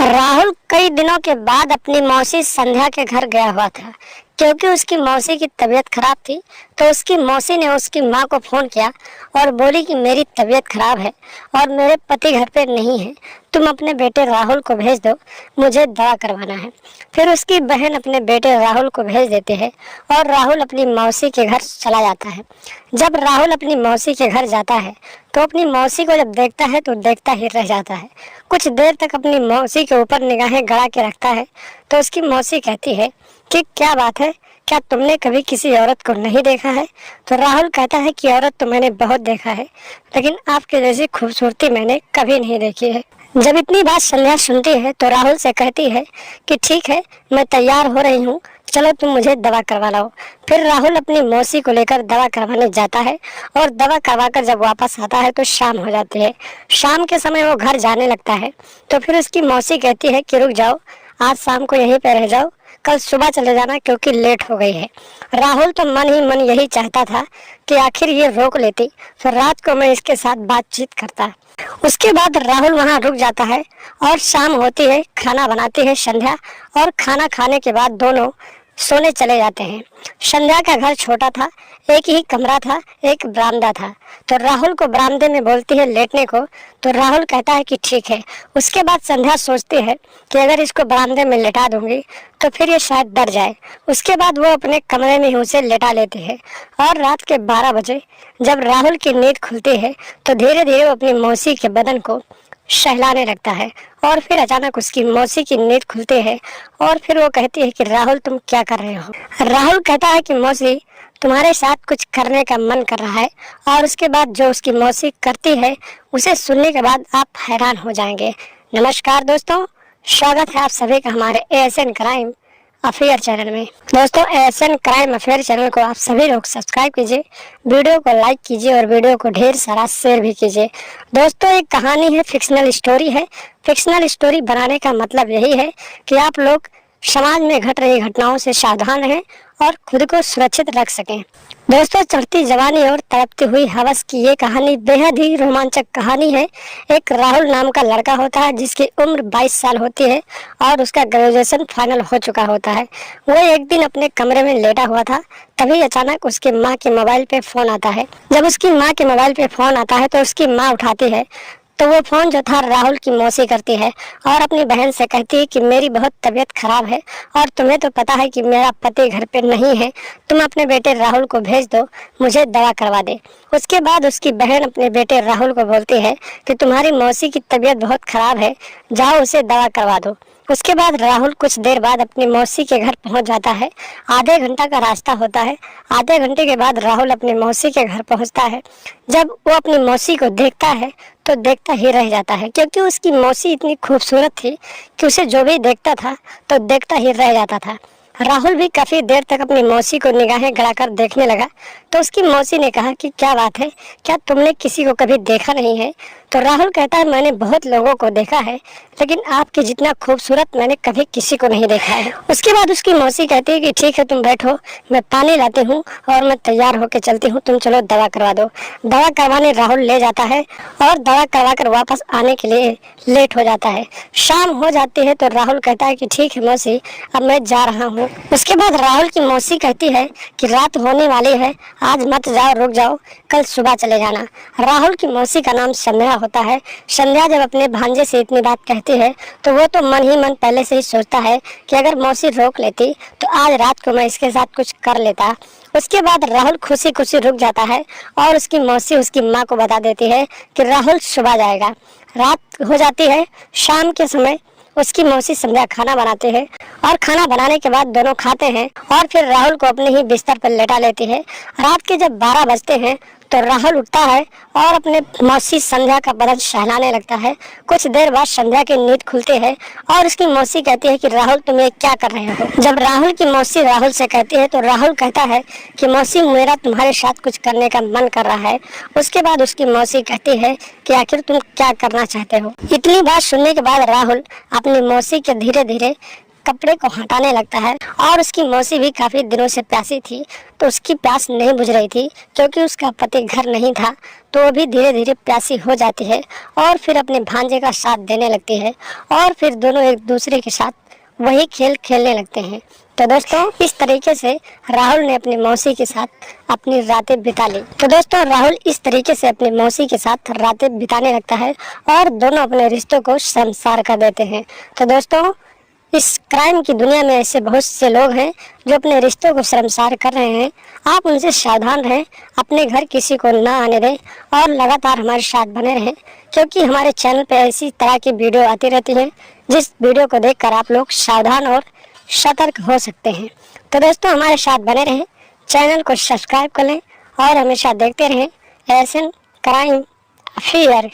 राहुल कई दिनों के बाद अपनी मौसी संध्या के घर गया हुआ था क्योंकि उसकी मौसी की तबीयत खराब थी। तो उसकी मौसी ने उसकी माँ को फोन किया और बोली कि मेरी तबीयत खराब है और मेरे पति घर पे नहीं है, तुम अपने बेटे राहुल को भेज दो, मुझे दवा करवाना है। फिर उसकी बहन अपने बेटे राहुल को भेज देते हैं और राहुल अपनी मौसी के घर चला जाता है। जब राहुल अपनी मौसी के घर जाता है तो अपनी मौसी को जब देखता है तो देखता ही रह जाता है। कुछ देर तक अपनी मौसी के ऊपर निगाहें गड़ा के रखता है तो उसकी मौसी कहती है कि क्या बात है, क्या तुमने कभी किसी औरत को नहीं देखा है? तो राहुल कहता है कि औरत तो मैंने बहुत देखा है, लेकिन आपके जैसी खूबसूरती मैंने कभी नहीं देखी है। जब इतनी बात संध्या सुनती है तो राहुल से कहती है कि ठीक है, मैं तैयार हो रही हूँ, चलो तुम मुझे दवा करवा लाओ। फिर राहुल अपनी मौसी को लेकर दवा करवाने जाता है और दवा करवाकर जब वापस आता है तो शाम हो जाती है। शाम के समय वो घर जाने लगता है तो फिर उसकी मौसी कहती है कि रुक जाओ, आज शाम को यहीं पे रह जाओ, कल सुबह चले जाना क्योंकि लेट हो गई है। राहुल तो मन ही मन यही चाहता था कि आखिर ये रोक लेती, फिर रात को मैं इसके साथ बातचीत करता। उसके बाद राहुल वहाँ रुक जाता है और शाम होती है, खाना बनाती है संध्या और खाना खाने के बाद दोनों सोने चले जाते हैं। संध्या का घर छोटा था, एक ही कमरा था, एक बरामदा था। तो राहुल को बरामदे में बोलती है लेटने को, तो राहुल कहता है कि ठीक है। उसके बाद संध्या सोचती है कि अगर इसको बरामदे में लेटा दूंगी तो फिर ये शायद डर जाए। उसके बाद वो अपने कमरे में ही उसे लेटा लेती है और रात के 12 बजे जब राहुल की नींद खुलती है तो धीरे धीरे वो अपनी मौसी के बदन को सहलाने लगता है और फिर अचानक उसकी मौसी की नींद खुलती है और फिर वो कहती है कि राहुल तुम क्या कर रहे हो? राहुल कहता है कि मौसी, तुम्हारे साथ कुछ करने का मन कर रहा है। और उसके बाद जो उसकी मौसी करती है उसे सुनने के बाद आप हैरान हो जाएंगे। नमस्कार दोस्तों, स्वागत है आप सभी का हमारे एएसएन क्राइम अफेयर चैनल में। दोस्तों, एएसएन क्राइम अफेयर चैनल को आप सभी लोग सब्सक्राइब कीजिए, वीडियो को लाइक कीजिए और वीडियो को ढेर सारा शेयर भी कीजिए। दोस्तों, एक कहानी है, फिक्शनल स्टोरी है। फिक्शनल स्टोरी बनाने का मतलब यही है कि आप लोग समाज में घट रही घटनाओं से सावधान रहें और खुद को सुरक्षित रख सकें। दोस्तों, चढ़ती जवानी और तड़पती हुई हवस की ये कहानी बेहद ही रोमांचक कहानी है। एक राहुल नाम का लड़का होता है जिसकी उम्र 22 साल होती है और उसका ग्रेजुएशन फाइनल हो चुका होता है। वो एक दिन अपने कमरे में लेटा हुआ था, तभी अचानक उसकी माँ के मोबाइल पे फोन आता है। जब उसकी माँ के मोबाइल पे फोन आता है तो उसकी माँ उठाती है तो वो फोन जो था राहुल की मौसी करती है और अपनी बहन से कहती है कि मेरी बहुत तबीयत खराब है और तुम्हें तो पता है कि मेरा पति घर पे नहीं है, तुम अपने बेटे राहुल को भेज दो, मुझे दवा करवा दे। उसके बाद उसकी बहन अपने बेटे राहुल को बोलती है कि तुम्हारी मौसी की तबीयत बहुत खराब है, जाओ उसे दवा करवा दो। उसके बाद राहुल कुछ देर बाद अपनी मौसी के घर पहुंच जाता है। आधे घंटा का रास्ता होता है। आधे घंटे के बाद राहुल अपनी मौसी के घर पहुंचता है। जब वो अपनी मौसी को देखता है तो देखता ही रह जाता है क्योंकि उसकी मौसी इतनी खूबसूरत थी कि उसे जो भी देखता था तो देखता ही रह जाता था। राहुल भी काफी देर तक अपनी मौसी को निगाहें गड़ाकर देखने लगा तो उसकी मौसी ने कहा कि क्या बात है, क्या तुमने किसी को कभी देखा नहीं है? तो राहुल कहता है मैंने बहुत लोगों को देखा है, लेकिन आपके जितना खूबसूरत मैंने कभी किसी को नहीं देखा है। उसके बाद उसकी मौसी कहती है कि ठीक है, तुम बैठो, मैं पानी लाती हूँ और मैं तैयार होकर चलती हूँ, तुम चलो दवा करवा दो। दवा करवाने राहुल ले जाता है और दवा करवा कर वापस आने के लिए लेट हो जाता है। शाम हो जाती है तो राहुल कहता है कि ठीक है मौसी, अब मैं जा रहा हूँ। उसके बाद राहुल की मौसी कहती है कि रात होने वाली है, आज मत जाओ, रुक जाओ, कल सुबह चले जाना। राहुल की मौसी का नाम संध्या होता है। संध्या जब अपने भांजे से इतनी बात कहती है तो वो तो मन ही मन पहले से ही सोचता है कि अगर मौसी रोक लेती तो आज रात को मैं इसके साथ कुछ कर लेता। उसके बाद राहुल खुशी खुशी रुक जाता है और उसकी मौसी उसकी माँ को बता देती है कि राहुल सुबह जाएगा। रात हो जाती है। शाम के समय उसकी मौसी संध्या खाना बनाते हैं और खाना बनाने के बाद दोनों खाते हैं और फिर राहुल को अपने ही बिस्तर पर लेटा लेती है। रात के जब 12 बजते हैं तो राहुल उठता है और अपने मौसी संध्या का बदन सहलाने लगता है। कुछ देर बाद संध्या की नींद खुलती है और उसकी मौसी कहती है कि राहुल तुम ये क्या कर रहे हो? जब राहुल की मौसी राहुल से कहती है तो राहुल कहता है कि मौसी, मेरा तुम्हारे साथ कुछ करने का मन कर रहा है। उसके बाद उसकी मौसी कहती है कि आखिर तुम क्या करना चाहते हो? इतनी बात सुनने के बाद राहुल अपनी मौसी के धीरे धीरे कपड़े को हटाने लगता है। और उसकी मौसी भी काफ़ी दिनों से प्यासी थी, तो उसकी प्यास नहीं बुझ रही थी क्योंकि उसका पति घर नहीं था। तो वो भी धीरे धीरे प्यासी हो जाती है और फिर अपने भांजे का साथ देने लगती है और फिर दोनों एक दूसरे के साथ वही खेल खेलने लगते हैं। तो दोस्तों, इस तरीके से राहुल ने अपनी मौसी के साथ अपनी रातें बिता ली। तो दोस्तों, राहुल इस तरीके से अपनी मौसी के साथ रातें बिताने लगता है और दोनों अपने रिश्तों को शर्मसार कर देते हैं। तो दोस्तों, इस क्राइम की दुनिया में ऐसे बहुत से लोग हैं जो अपने रिश्तों को शर्मसार कर रहे हैं। आप उनसे सावधान रहें, अपने घर किसी को ना आने दें और लगातार हमारे साथ बने रहें, क्योंकि हमारे चैनल पे ऐसी तरह की वीडियो आती रहती है जिस वीडियो को देखकर आप लोग सावधान और सतर्क हो सकते हैं। तो दोस्तों, हमारे साथ बने रहें, चैनल को सब्सक्राइब कर लें और हमेशा देखते रहें एशियन क्राइम अफेयर।